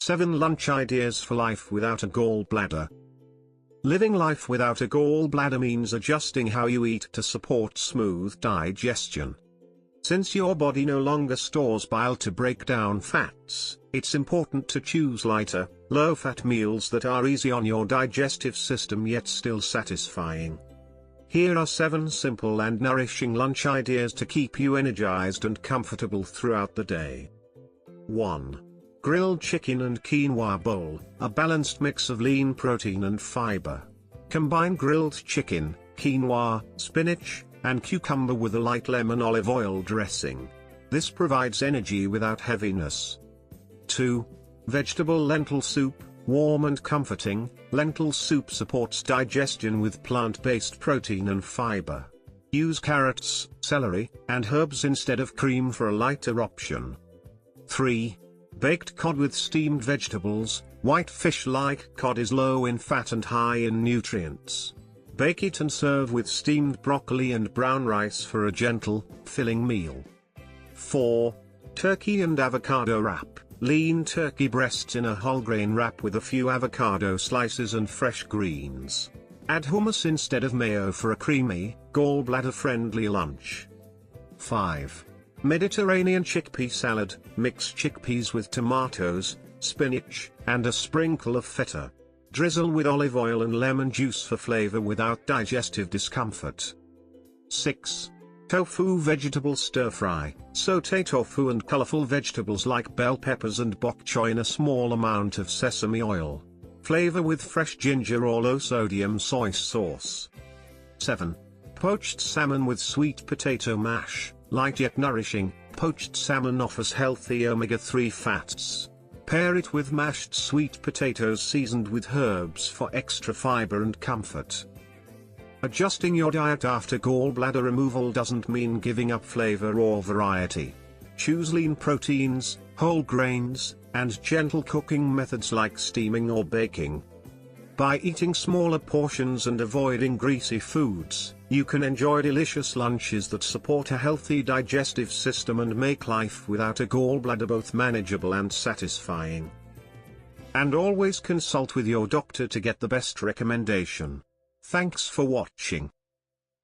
7 Lunch Ideas for Life Without a Gallbladder. Living life without a gallbladder means adjusting how you eat to support smooth digestion. Since your body no longer stores bile to break down fats, it's important to choose lighter, low-fat meals that are easy on your digestive system yet still satisfying. Here are 7 simple and nourishing lunch ideas to keep you energized and comfortable throughout the day. 1. Grilled chicken and quinoa bowl, a balanced mix of lean protein and fiber. Combine grilled chicken, quinoa, spinach, and cucumber with a light lemon olive oil dressing. This provides energy without heaviness. 2. Vegetable lentil soup, warm and comforting. Lentil soup supports digestion with plant-based protein and fiber. Use carrots, celery, and herbs instead of cream for a lighter option. 3. Baked cod with steamed vegetables. White fish like cod is low in fat and high in nutrients. Bake it and serve with steamed broccoli and brown rice for a gentle, filling meal. 4. Turkey and avocado wrap. Lean turkey breasts in a whole grain wrap with a few avocado slices and fresh greens. Add hummus instead of mayo for a creamy, gallbladder-friendly lunch. 5. Mediterranean chickpea salad. Mix chickpeas with tomatoes, spinach, and a sprinkle of feta. Drizzle with olive oil and lemon juice for flavor without digestive discomfort. 6. Tofu vegetable stir-fry. Sauté tofu and colorful vegetables like bell peppers and bok choy in a small amount of sesame oil. Flavor with fresh ginger or low-sodium soy sauce. 7. Poached salmon with sweet potato mash. Light yet nourishing, poached salmon offers healthy omega-3 fats. Pair it with mashed sweet potatoes seasoned with herbs for extra fiber and comfort. Adjusting your diet after gallbladder removal doesn't mean giving up flavor or variety. Choose lean proteins, whole grains, and gentle cooking methods like steaming or baking. By eating smaller portions and avoiding greasy foods, you can enjoy delicious lunches that support a healthy digestive system and make life without a gallbladder both manageable and satisfying. And always consult with your doctor to get the best recommendation. Thanks for watching.